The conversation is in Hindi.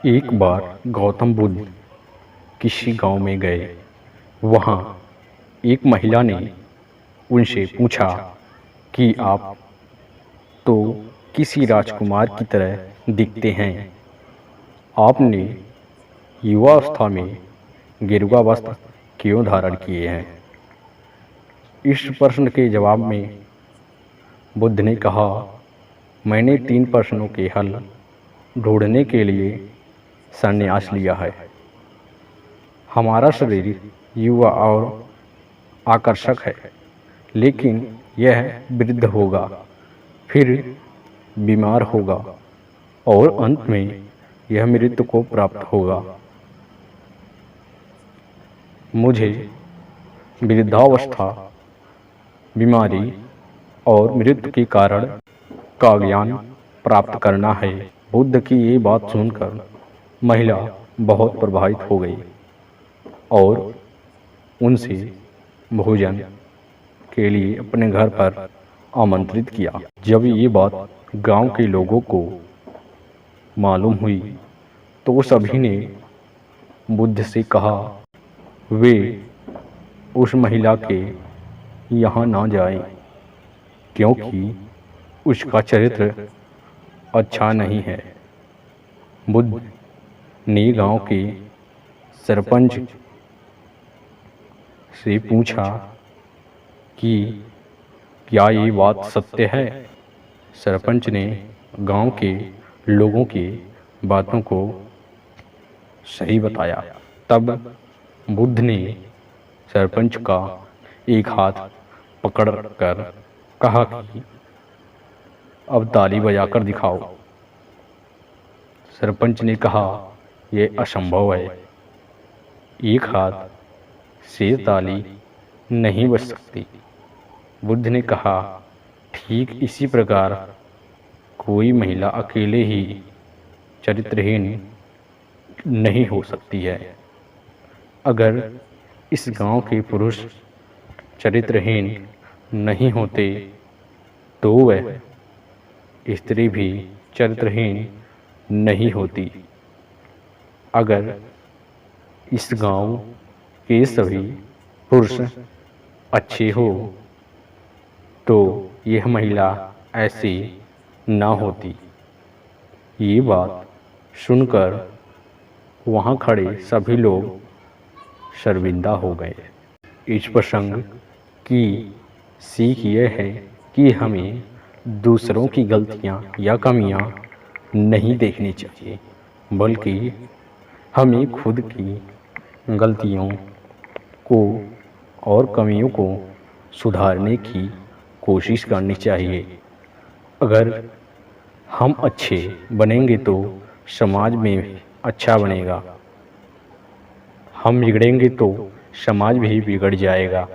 एक बार गौतम बुद्ध किसी गांव में गए। वहां एक महिला ने उनसे पूछा कि आप तो किसी राजकुमार की तरह दिखते हैं, आपने युवावस्था में गेरुआ वस्त्र क्यों धारण किए हैं। इस प्रश्न के जवाब में बुद्ध ने कहा, मैंने 3 प्रश्नों के हल ढूंढने के लिए संन्यास लिया है। हमारा शरीर युवा और आकर्षक है, लेकिन यह वृद्ध होगा, फिर बीमार होगा और अंत में यह मृत्यु को प्राप्त होगा। मुझे वृद्धावस्था, बीमारी और मृत्यु के कारण का ज्ञान प्राप्त करना है। बुद्ध की ये बात सुनकर महिला बहुत प्रभावित हो गई और उनसे भोजन के लिए अपने घर पर आमंत्रित किया। जब ये बात गांव के लोगों को मालूम हुई तो सभी ने बुद्ध से कहा वे उस महिला के यहाँ ना जाएं, क्योंकि उसका चरित्र अच्छा नहीं है। बुद्ध ने गांव के सरपंच से पूछा कि क्या ये बात सत्य है। सरपंच ने गांव के लोगों की बातों को सही बताया। तब बुद्ध ने सरपंच का एक हाथ पकड़कर कहा कि अब ताली बजाकर दिखाओ। सरपंच ने कहा, यह असंभव है, एक हाथ से ताली नहीं बज सकती। बुद्ध ने कहा, ठीक इसी प्रकार कोई महिला अकेले ही चरित्रहीन नहीं हो सकती है। अगर इस गांव के पुरुष चरित्रहीन नहीं होते तो वह स्त्री भी चरित्रहीन नहीं होती। अगर इस गांव के सभी पुरुष अच्छे हो तो यह महिला ऐसी ना होती। ये बात सुनकर वहाँ खड़े सभी लोग शर्मिंदा हो गए। इस प्रसंग की सीख यह है कि हमें दूसरों की गलतियाँ या कमियाँ नहीं देखनी चाहिए, बल्कि हमें खुद की गलतियों को और कमियों को सुधारने की कोशिश करनी चाहिए। अगर हम अच्छे बनेंगे तो समाज में अच्छा बनेगा, हम बिगड़ेंगे तो समाज भी बिगड़ जाएगा।